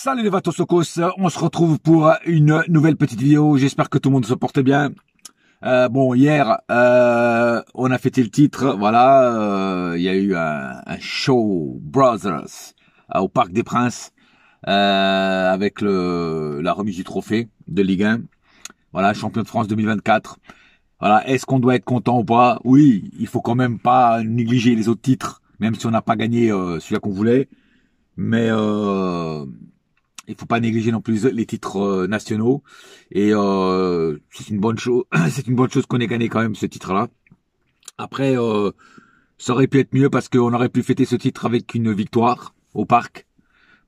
Salut les Vatosokos, on se retrouve pour une nouvelle petite vidéo. J'espère que tout le monde se porte bien. Bon, hier, on a fêté le titre. Voilà, il y a eu un show Brothers au Parc des Princes avec la remise du trophée de Ligue 1. Voilà, champion de France 2024. Voilà, est-ce qu'on doit être content ou pas? Oui, il faut quand même pas négliger les autres titres, même si on n'a pas gagné celui-là qu'on voulait. Mais il faut pas négliger non plus les titres nationaux. Et c'est une bonne chose. C'est une bonne chose qu'on ait gagné quand même ce titre-là. Après, ça aurait pu être mieux parce qu'on aurait pu fêter ce titre avec une victoire au parc,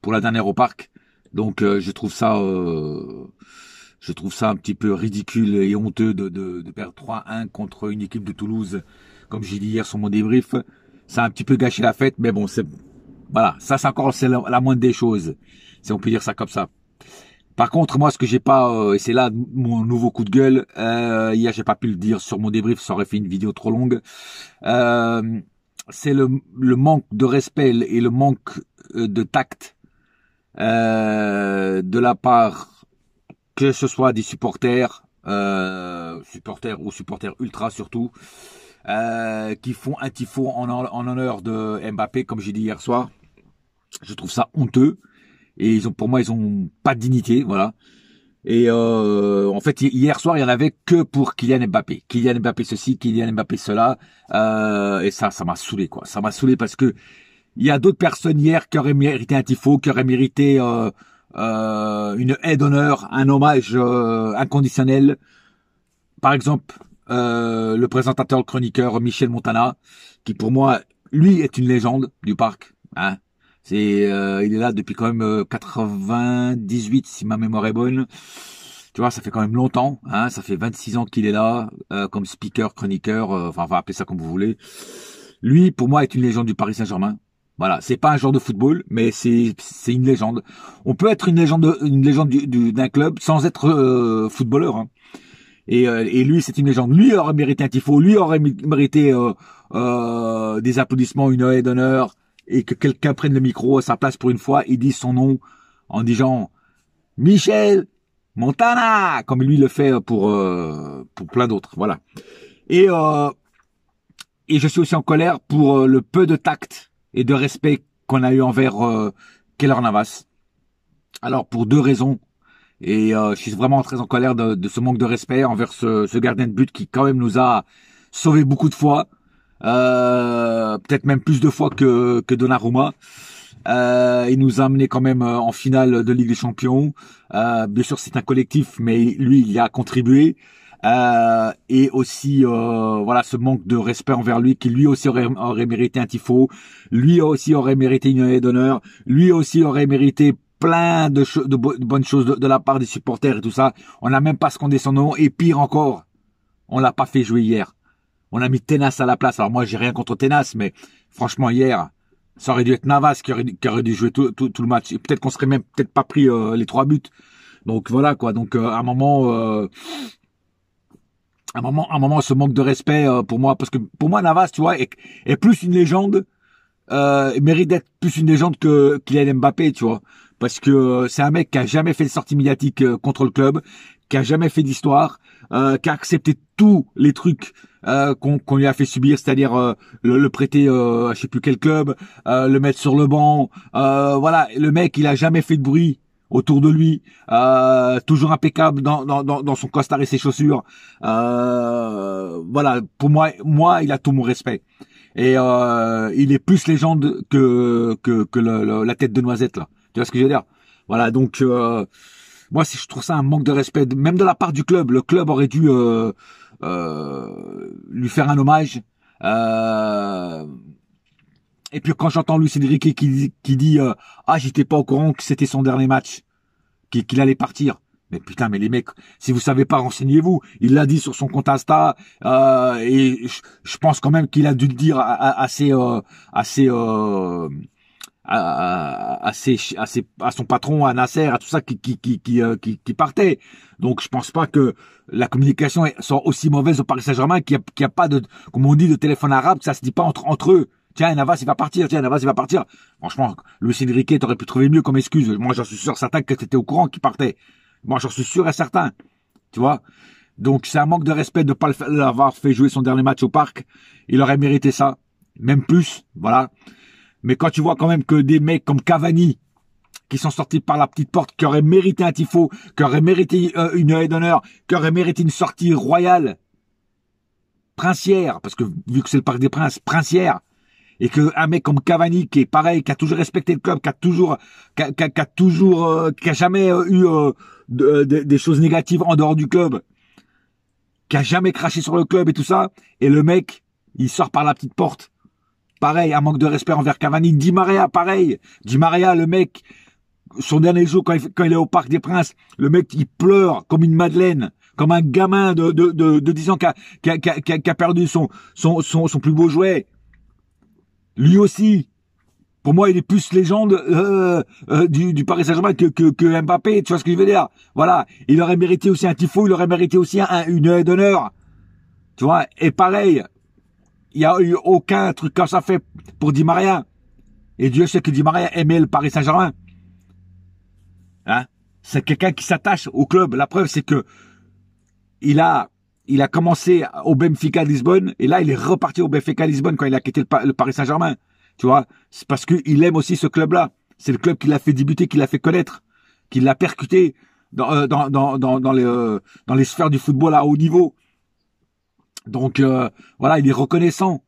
pour la dernière au parc. Donc je trouve ça un petit peu ridicule et honteux de perdre 3-1 contre une équipe de Toulouse, comme j'ai dit hier sur mon débrief. Ça a un petit peu gâché la fête, mais bon, voilà, ça c'est encore la moindre des choses, si on peut dire ça comme ça. Par contre, moi, ce que j'ai pas, et c'est là mon nouveau coup de gueule, hier j'ai pas pu le dire sur mon débrief, ça aurait fait une vidéo trop longue, c'est le manque de respect et le manque de tact de la part, que ce soit des supporters ou supporters ultra surtout, qui font un tifo en honneur de Mbappé, comme j'ai dit hier soir. Je trouve ça honteux. Et pour moi, ils ont pas de dignité, voilà. Et en fait, hier soir, il y en avait que pour Kylian Mbappé. Kylian Mbappé ceci, Kylian Mbappé cela. Et ça m'a saoulé, quoi. Ça m'a saoulé parce que il y a d'autres personnes hier qui auraient mérité un tifo, qui auraient mérité une aide d'honneur, un hommage inconditionnel. Par exemple, le présentateur, le chroniqueur Michel Montana, qui pour moi, lui, est une légende du parc. Hein. Il est là depuis quand même 98, si ma mémoire est bonne. Tu vois, ça fait quand même longtemps. Hein, ça fait 26 ans qu'il est là, comme speaker, chroniqueur, enfin, on va appeler ça comme vous voulez. Lui, pour moi, est une légende du Paris Saint-Germain. Voilà, c'est pas un joueur de football, mais c'est une légende. On peut être une légende d'un club sans être footballeur. Hein. Et lui, c'est une légende. Lui aurait mérité un tifo, lui aurait mérité des applaudissements, une aide d'honneur, et que quelqu'un prenne le micro à sa place pour une fois et dise son nom en disant Michel Montana, comme lui le fait pour plein d'autres. Voilà. Et je suis aussi en colère pour le peu de tact et de respect qu'on a eu envers Keylor Navas. Alors pour deux raisons. Et je suis vraiment très en colère de ce manque de respect envers ce gardien de but qui quand même nous a sauvé beaucoup de fois, peut-être même plus de fois que Donnarumma. Il nous a amené quand même en finale de Ligue des Champions. Bien sûr c'est un collectif, mais lui il y a contribué. Et aussi voilà, ce manque de respect envers lui, qui lui aussi aurait mérité un tifo, lui aussi aurait mérité une aide d'honneur, lui aussi aurait mérité plein de bonnes choses de la part des supporters et tout ça. On n'a même pas scandé son nom, et pire encore, on l'a pas fait jouer hier. On a mis Tenas à la place. Alors moi j'ai rien contre Tenas, mais franchement hier, ça aurait dû être Navas qui aurait dû jouer tout le match. Et peut-être qu'on serait même peut-être pas pris les 3 buts. Donc voilà quoi. Donc à un moment, ce manque de respect pour moi, parce que pour moi Navas, tu vois, est plus une légende, mérite d'être plus une légende que Kylian Mbappé, tu vois, parce que c'est un mec qui a jamais fait de sortie médiatique contre le club, qui a jamais fait d'histoire, qui a accepté tous les trucs qu'on lui a fait subir, c'est-à-dire le prêter à je sais plus quel club, le mettre sur le banc, voilà, le mec il a jamais fait de bruit autour de lui, toujours impeccable dans son costard et ses chaussures. Voilà, pour moi, il a tout mon respect. Et il est plus légende que la tête de noisette là. Tu vois ce que je veux dire? Voilà, donc moi, je trouve ça un manque de respect, même de la part du club. Le club aurait dû lui faire un hommage. Et puis quand j'entends Luis Enrique qui dit ah, j'étais pas au courant que c'était son dernier match, qu'il allait partir. Mais putain, mais les mecs, si vous savez pas, renseignez-vous. Il l'a dit sur son compte Insta, et je pense quand même qu'il a dû le dire à son patron, à Nasser, à tout ça qui partait. Donc je pense pas que la communication soit aussi mauvaise au Paris Saint-Germain, qu'il y a pas de, comme on dit, de téléphone arabe, que ça se dit pas entre eux. Tiens, Navas, il va partir. Tiens, Navas, il va partir. Franchement, Luis Enrique, t'aurais pu trouver mieux comme excuse. Moi, j'en suis sûr certain que t'étais au courant qu'il partait. Moi, j'en suis sûr et certain. Tu vois? Donc, c'est un manque de respect de ne pas l'avoir fait jouer son dernier match au parc. Il aurait mérité ça. Même plus. Voilà. Mais quand tu vois quand même que des mecs comme Cavani, qui sont sortis par la petite porte, qui auraient mérité un tifo, qui auraient mérité une haie d'honneur, qui auraient mérité une sortie royale, princière, parce que vu que c'est le Parc des Princes, princière, et que un mec comme Cavani, qui est pareil, qui a toujours respecté le club, qui a jamais eu des choses négatives en dehors du club, qui a jamais craché sur le club et tout ça, et le mec, il sort par la petite porte. Pareil, un manque de respect envers Cavani. Di Maria, pareil. Di Maria, le mec, son dernier jour, quand il est au Parc des Princes, le mec, il pleure comme une madeleine, comme un gamin de 10 ans qui a perdu son plus beau jouet. Lui aussi. Pour moi, il est plus légende du Paris Saint-Germain que Mbappé, tu vois ce que je veux dire? Voilà. Il aurait mérité aussi un tifo, il aurait mérité aussi une haie d'honneur. Tu vois? Et pareil, il n'y a eu aucun truc comme ça fait pour Di Maria. Et Dieu sait que Di Maria aimait le Paris Saint-Germain. Hein? C'est quelqu'un qui s'attache au club. La preuve, c'est que il a commencé au Benfica Lisbonne, et là, il est reparti au Benfica Lisbonne quand il a quitté le Paris Saint-Germain. Tu vois? C'est parce qu'il aime aussi ce club-là. C'est le club qui l'a fait débuter, qui l'a fait connaître, qui l'a percuté dans les sphères du football à haut niveau. Donc, voilà, il est reconnaissant.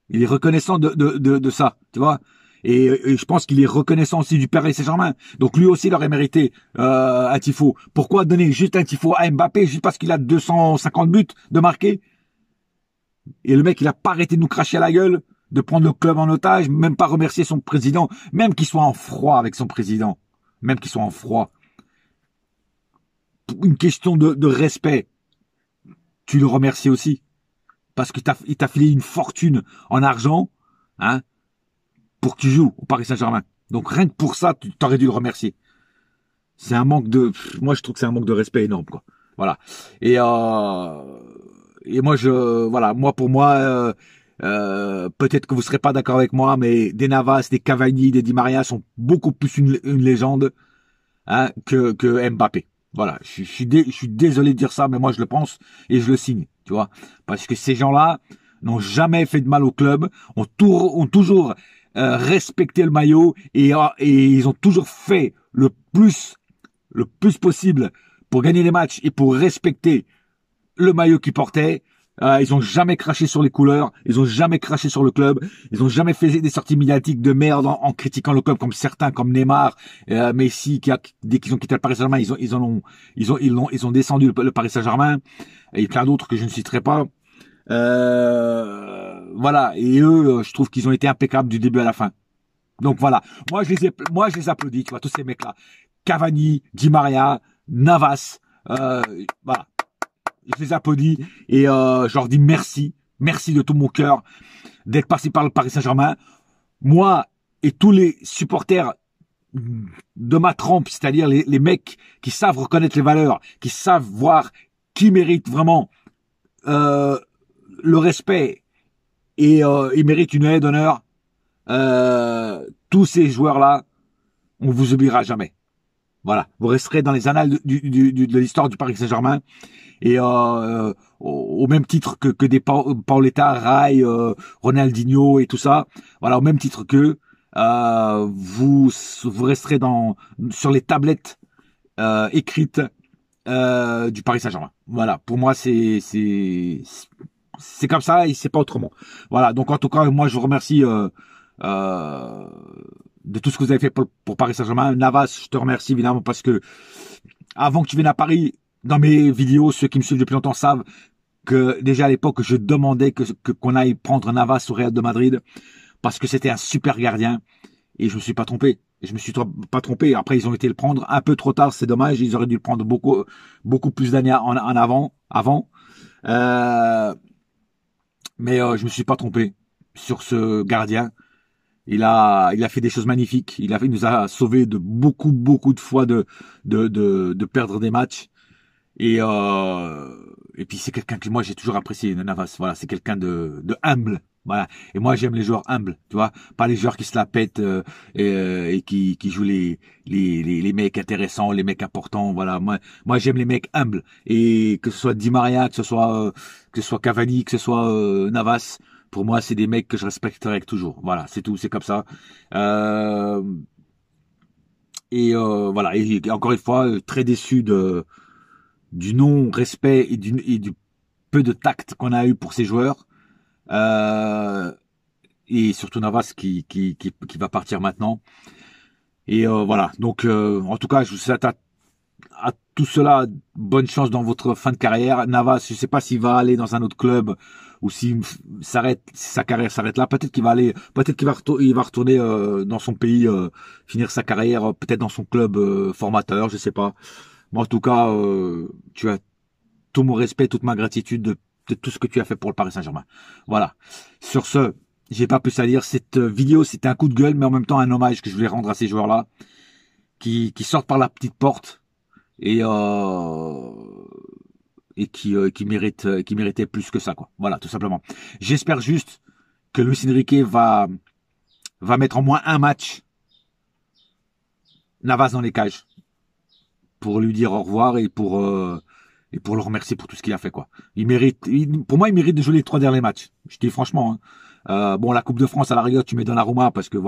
Il est reconnaissant de ça, tu vois. Et je pense qu'il est reconnaissant aussi du Paris Saint-Germain. Donc lui aussi, il aurait mérité un tifo. Pourquoi donner juste un tifo à Mbappé juste parce qu'il a 250 buts de marquer? Et le mec, il a pas arrêté de nous cracher à la gueule, de prendre le club en otage, même pas remercier son président, même qu'il soit en froid avec son président, même qu'il soit en froid. Pour une question de respect, tu le remercies aussi. Parce qu'il t'a filé une fortune en argent, hein, pour que tu joues au Paris Saint-Germain. Donc rien que pour ça, tu t'aurais dû le remercier. C'est un manque de, moi je trouve que c'est un manque de respect énorme, quoi. Voilà. Et moi pour moi, peut-être que vous serez pas d'accord avec moi, mais des Navas, des Cavani, des Di Maria sont beaucoup plus une légende, hein, que Mbappé. Voilà. Je suis désolé de dire ça, mais moi je le pense et je le signe, tu vois, parce que ces gens-là n'ont jamais fait de mal au club, ont toujours respecté le maillot et ils ont toujours fait le plus possible pour gagner les matchs et pour respecter le maillot qu'ils portaient. Ils ont jamais craché sur les couleurs, ils ont jamais craché sur le club, ils ont jamais fait des sorties médiatiques de merde en critiquant le club comme certains, comme Neymar, Messi, dès qu'ils ont quitté le Paris Saint-Germain, ils ont descendu le Paris Saint-Germain, et plein d'autres que je ne citerai pas. Voilà, et eux, je trouve qu'ils ont été impeccables du début à la fin. Donc voilà, moi je les applaudis, tu vois, tous ces mecs-là, Cavani, Di Maria, Navas, voilà. Je les applaudis et je leur dis merci de tout mon cœur d'être passé par le Paris Saint-Germain. Moi et tous les supporters de ma trempe, c'est-à-dire les mecs qui savent reconnaître les valeurs, qui savent voir qui mérite vraiment le respect et ils méritent une haie d'honneur. Tous ces joueurs-là, on vous oubliera jamais. Voilà, vous resterez dans les annales de l'histoire du Paris Saint-Germain. Et au même titre que des Paoletta, Rai, Ronaldinho et tout ça, voilà, au même titre que vous resterez sur les tablettes écrites du Paris Saint-Germain. Voilà, pour moi c'est comme ça et c'est pas autrement. Voilà, donc en tout cas moi je vous remercie de tout ce que vous avez fait pour Paris Saint-Germain. Navas, je te remercie évidemment parce que avant que tu viennes à Paris, dans mes vidéos, ceux qui me suivent depuis longtemps savent que déjà à l'époque, je demandais qu'on aille prendre Navas au Real de Madrid parce que c'était un super gardien et je me suis pas trompé. Je me suis pas trompé. Après, ils ont été le prendre un peu trop tard, c'est dommage. Ils auraient dû le prendre beaucoup plus d'années en avant. Mais je me suis pas trompé sur ce gardien. Il a fait des choses magnifiques. Il nous a sauvés de beaucoup de fois de perdre des matchs. Et puis c'est quelqu'un que moi j'ai toujours apprécié, Navas. Voilà, c'est quelqu'un de humble. Voilà. Et moi, j'aime les joueurs humbles, tu vois, pas les joueurs qui se la pètent et qui jouent les mecs intéressants, les mecs importants. Voilà. Moi, j'aime les mecs humbles. Et que ce soit Di Maria, que ce soit Cavani, que ce soit Navas. Pour moi, c'est des mecs que je respecterai toujours. Voilà, c'est tout, c'est comme ça. Euh, voilà. Et encore une fois, très déçu du non-respect et du peu de tact qu'on a eu pour ces joueurs. Euh, et surtout Navas qui va partir maintenant. Et voilà. Donc, en tout cas, je vous souhaite à tout cela bonne chance dans votre fin de carrière. Navas, je sais pas s'il va aller dans un autre club ou s'il s'arrête, si sa carrière s'arrête là. Peut-être qu'il va aller, peut-être il va retourner dans son pays, finir sa carrière, peut-être dans son club formateur, je sais pas. Mais en tout cas, tu as tout mon respect, toute ma gratitude de tout ce que tu as fait pour le Paris Saint-Germain. Voilà. Sur ce, j'ai pas plus à dire. Cette vidéo, c'était un coup de gueule, mais en même temps un hommage que je voulais rendre à ces joueurs-là qui sortent par la petite porte et qui méritait plus que ça, quoi. Voilà, tout simplement. J'espère juste que Luis Enrique va mettre en moins un match Navas dans les cages pour lui dire au revoir et pour le remercier pour tout ce qu'il a fait, quoi. Pour moi, il mérite de jouer les 3 derniers matchs. Je dis franchement. Hein. Bon, la Coupe de France à la rigueur, tu mets Donnarumma parce que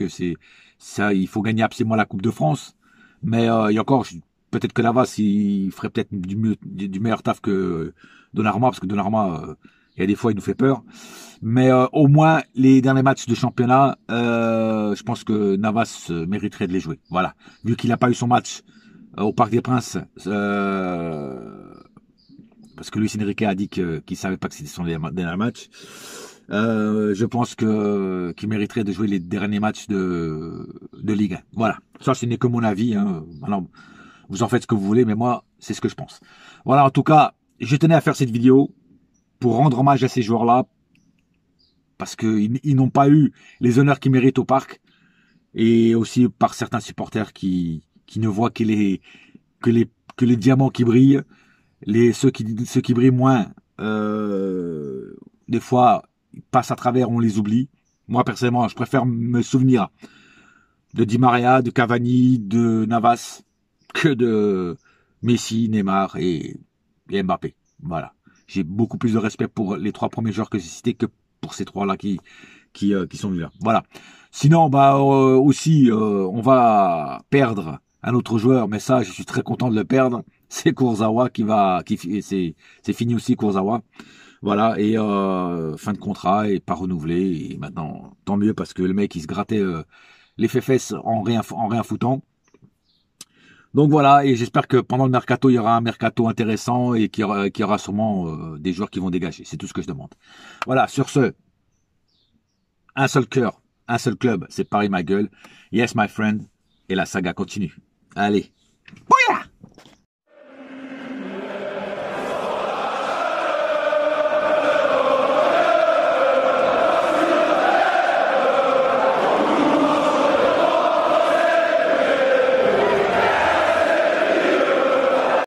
c'est ça, il faut gagner absolument la Coupe de France. Mais il y a encore, peut-être que Navas, il ferait peut-être du meilleur taf que Donnarumma parce que Donnarumma, il y a des fois, il nous fait peur. Mais au moins les derniers matchs de championnat, je pense que Navas mériterait de les jouer. Voilà, vu qu'il n'a pas eu son match au Parc des Princes, parce que Luis Enrique a dit qu'il savait pas que c'était son dernier match. Je pense qu'il mériterait de jouer les derniers matchs de Ligue 1. Voilà, ça ce n'est que mon avis. Hein. Alors, vous en faites ce que vous voulez, mais moi c'est ce que je pense. Voilà, en tout cas, je tenais à faire cette vidéo pour rendre hommage à ces joueurs-là parce qu'ils n'ont pas eu les honneurs qu'ils méritent au parc et aussi par certains supporters qui ne voient que les diamants qui brillent. Ceux qui brillent moins, des fois, ils passent à travers, on les oublie. Moi, personnellement, je préfère me souvenir de Di Maria, de Cavani, de Navas, que de Messi, Neymar et Mbappé. Voilà. J'ai beaucoup plus de respect pour les 3 premiers joueurs que j'ai cités que pour ces 3-là qui sont venus là. Voilà. Sinon, aussi, on va perdre un autre joueur, mais ça, je suis très content de le perdre. C'est Kurzawa c'est fini aussi Kurzawa. Voilà, et fin de contrat et pas renouvelé. Et maintenant, tant mieux parce que le mec il se grattait les fesses en rien foutant. Donc voilà, et j'espère que pendant le mercato, il y aura un mercato intéressant et qu'il y aura sûrement des joueurs qui vont dégager. C'est tout ce que je demande. Voilà, sur ce, un seul cœur, un seul club, c'est Paris ma gueule. Yes my friend, et la saga continue. Allez, bouya!